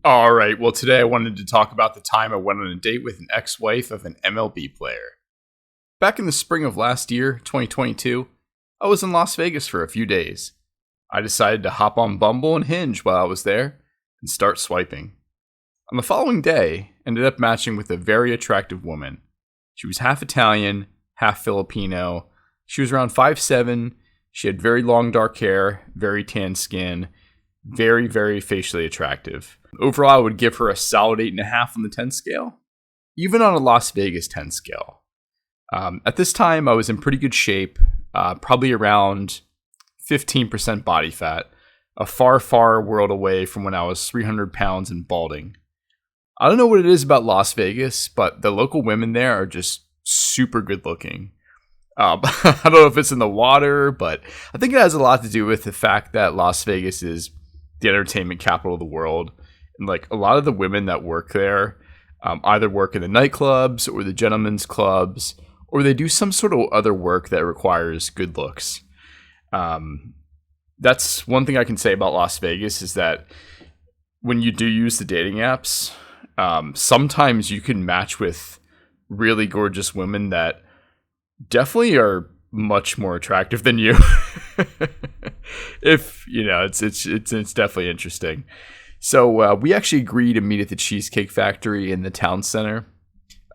All right. Well, today I wanted to talk about the time I went on a date with an ex-wife of an MLB player. Back in the spring of last year, 2022, I was in Las Vegas for a few days. I decided to hop on Bumble and Hinge while I was there and start swiping. On the following day, ended up matching with a very attractive woman. She was half Italian, half Filipino. She was around 5'7". She had very long dark hair, very tan skin, very, very facially attractive. Overall, I would give her a solid 8.5 on the 10 scale, even on a Las Vegas 10 scale. At this time, I was in pretty good shape, probably around 15% body fat, a far, far world away from when I was 300 pounds and balding. I don't know what it is about Las Vegas, but the local women there are just super good looking. I don't know if it's in the water, but I think it has a lot to do with the fact that Las Vegas is the entertainment capital of the world. And like a lot of the women that work there either work in the nightclubs or the gentlemen's clubs, or they do some sort of other work that requires good looks. That's one thing I can say about Las Vegas is that when you do use the dating apps, sometimes you can match with really gorgeous women that definitely are much more attractive than you. If you know, it's definitely interesting. So we actually agreed to meet at the Cheesecake Factory in the town center.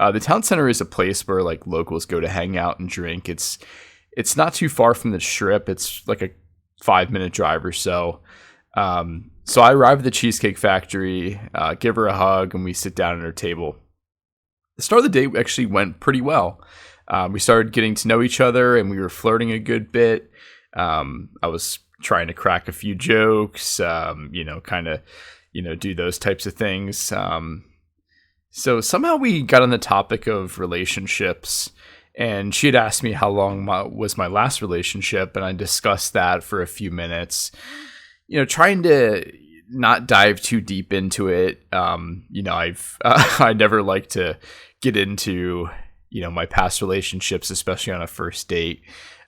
The town center is a place where like locals go to hang out and drink. It's not too far from the Strip. It's like a 5-minute drive or so. So I arrive at the Cheesecake Factory, give her a hug, and we sit down at her table. The start of the date actually went pretty well. We started getting to know each other, and we were flirting a good bit. I was trying to crack a few jokes, do those types of things. So somehow we got on the topic of relationships, and she had asked me how long was my last relationship, and I discussed that for a few minutes. Trying to not dive too deep into it. I never like to get into my past relationships, especially on a first date,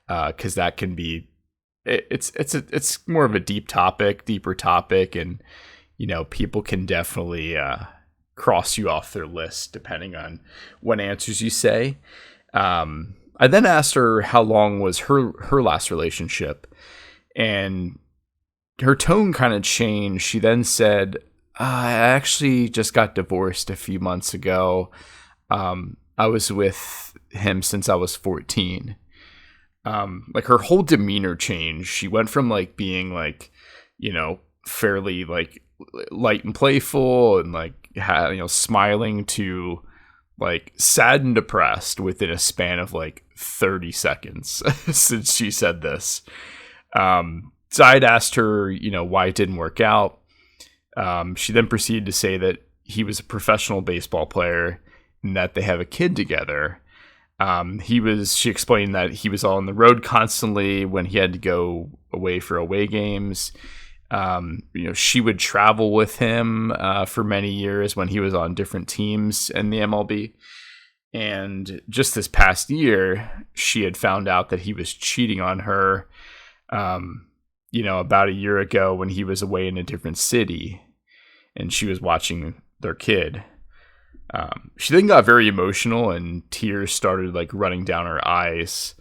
because that can be it's more of a deeper topic, and people can definitely cross you off their list depending on what answers you say. I then asked her how long was her last relationship, and her tone kind of changed. She then said, I actually just got divorced a few months ago. I was with him since I was 14. Like her whole demeanor changed. She went from like being like, fairly like light and playful and like smiling to like sad and depressed within a span of like 30 seconds since she said this. So I'd asked her, why it didn't work out. She then proceeded to say that he was a professional baseball player and that they have a kid together. She explained that he was on the road constantly when he had to go away for away games. She would travel with him for many years when he was on different teams in the MLB. And just this past year, she had found out that he was cheating on her, about a year ago when he was away in a different city and she was watching their kid. She then got very emotional and tears started like running down her eyes.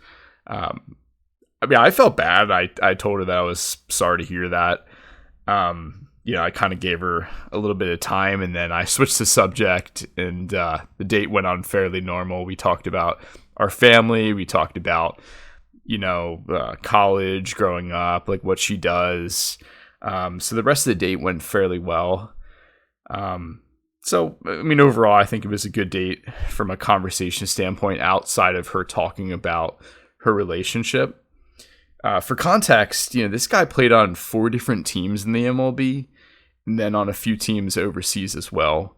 I felt bad. I told her that I was sorry to hear that. I kind of gave her a little bit of time, and then I switched the subject, and the date went on fairly normal. We talked about our family. We talked about, college, growing up, like what she does. So the rest of the date went fairly well. Overall, I think it was a good date from a conversation standpoint outside of her talking about her relationship. For context, this guy played on 4 different teams in the MLB and then on a few teams overseas as well.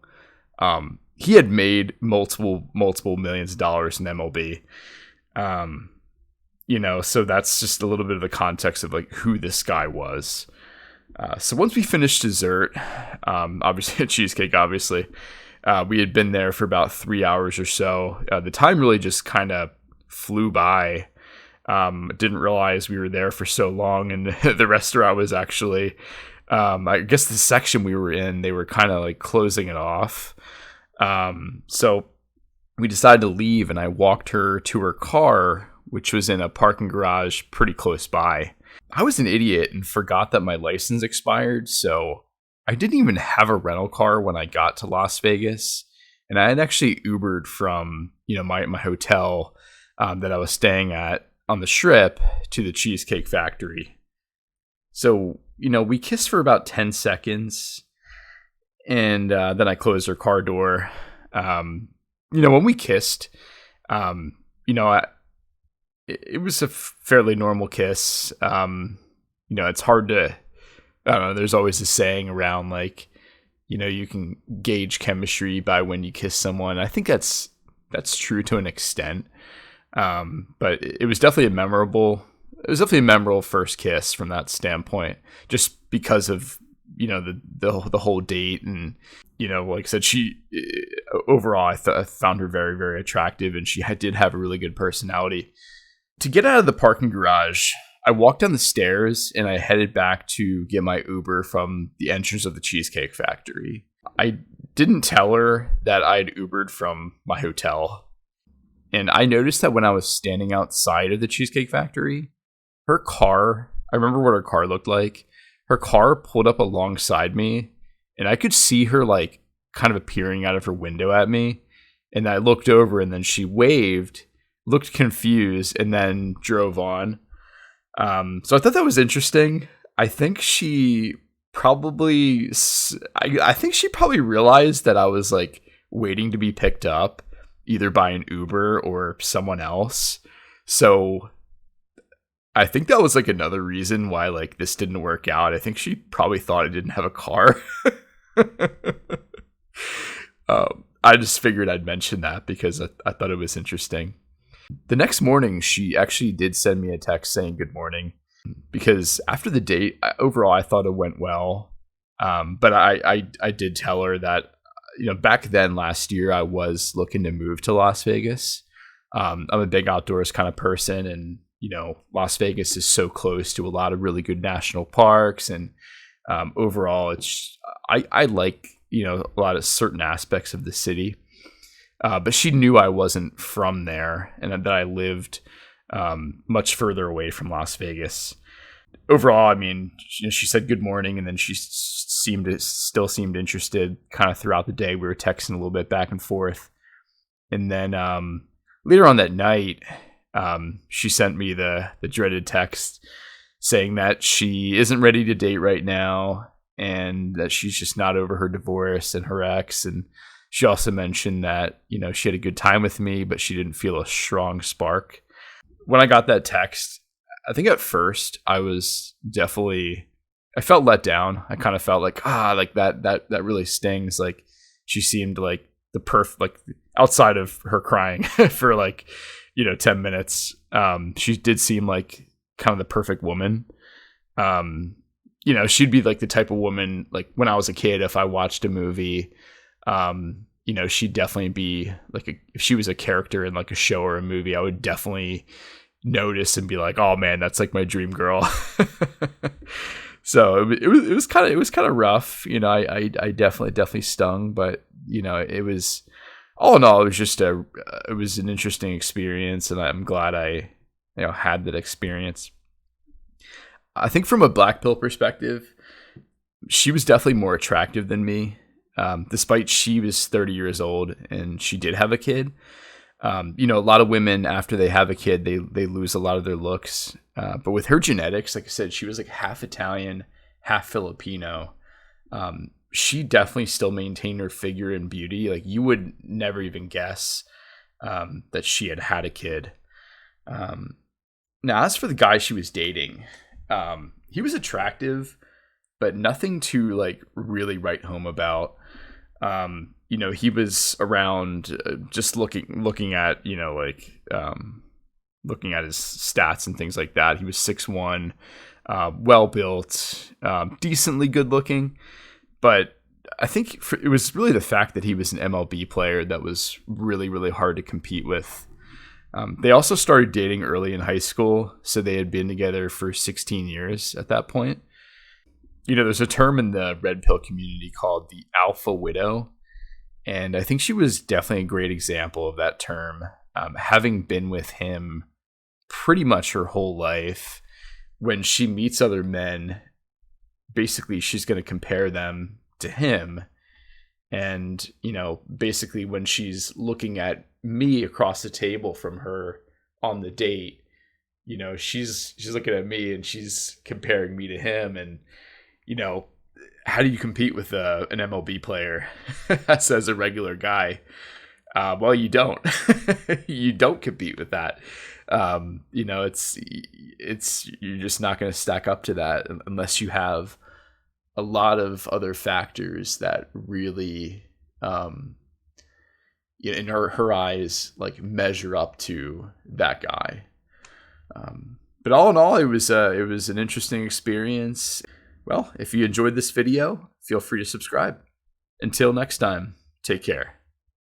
He had made multiple millions of dollars in MLB. So that's just a little bit of the context of like who this guy was. So once we finished dessert, obviously a cheesecake, we had been there for about 3 hours or so. The time really just kind of flew by. Didn't realize we were there for so long, and the restaurant was actually I guess the section we were in, they were kind of like closing it off. So we decided to leave, and I walked her to her car, which was in a parking garage pretty close by. I was an idiot and forgot that my license expired, so I didn't even have a rental car when I got to Las Vegas. And I had actually Ubered from, my hotel that I was staying at on the Strip to the Cheesecake Factory. So, we kissed for about 10 seconds, and then I closed her car door. When we kissed, it was a fairly normal kiss. It's hard to, I don't know, there's always a saying around like, you can gauge chemistry by when you kiss someone. I think that's true to an extent. But it was definitely a memorable first kiss from that standpoint, just because of, the whole date. And, like I said, overall, I found her very, very attractive, and she did have a really good personality. To get out of the parking garage, I walked down the stairs and I headed back to get my Uber from the entrance of the Cheesecake Factory. I didn't tell her that I'd Ubered from my hotel. And I noticed that when I was standing outside of the Cheesecake Factory, her car, I remember what her car looked like. Her car pulled up alongside me, and I could see her like kind of appearing out of her window at me. And I looked over, and then she waved, looked confused, and then drove on. So I thought that was interesting. I think she probably realized that I was like waiting to be picked up either by an Uber or someone else. So I think that was like another reason why like this didn't work out. I think she probably thought I didn't have a car. I just figured I'd mention that because I thought it was interesting. The next morning, she actually did send me a text saying good morning, because after the date, overall, I thought it went well. But I did tell her that, back then last year, I was looking to move to Las Vegas. I'm a big outdoors kind of person, and, Las Vegas is so close to a lot of really good national parks. And overall, I like, a lot of certain aspects of the city. But she knew I wasn't from there, and that I lived much further away from Las Vegas. Overall, I mean, she said good morning, and then she still seemed interested kind of throughout the day. We were texting a little bit back and forth. And then later on that night, she sent me the dreaded text saying that she isn't ready to date right now, and that she's just not over her divorce and her ex. And she also mentioned that, she had a good time with me, but she didn't feel a strong spark. When I got that text, I think at first I felt let down. I kind of felt like, like that really stings. Like she seemed like the outside of her crying for 10 minutes. She did seem like kind of the perfect woman. She'd be like the type of woman, like when I was a kid, if I watched a movie, she'd definitely be like, if she was a character in like a show or a movie, I would definitely notice and be like, oh man, that's like my dream girl. So it was kind of rough. I definitely stung, but it was, all in all, it was just it was an interesting experience, and I'm glad I had that experience. I think from a black pill perspective, she was definitely more attractive than me. Despite she was 30 years old and she did have a kid. A lot of women, after they have a kid, they lose a lot of their looks. But with her genetics, like I said, she was like half Italian, half Filipino. She definitely still maintained her figure and beauty. Like you would never even guess that she had a kid. Now, as for the guy she was dating, he was attractive, but nothing to like really write home about. He was around just looking at, looking at his stats and things like that. He was 6'1", well built, decently good looking, but I think it was really the fact that he was an MLB player that was really, really hard to compete with. They also started dating early in high school, so they had been together for 16 years at that point. there's a term in the red pill community called the alpha widow. And I think she was definitely a great example of that term. Having been with him pretty much her whole life, when she meets other men, basically she's going to compare them to him. And, basically when she's looking at me across the table from her on the date, she's looking at me and she's comparing me to him. And, how do you compete with an MLB player as a regular guy? Well, you don't. You don't compete with that. It's you're just not going to stack up to that unless you have a lot of other factors that really, in her eyes, like measure up to that guy. But all in all, it was an interesting experience. Well, if you enjoyed this video, feel free to subscribe. Until next time, take care.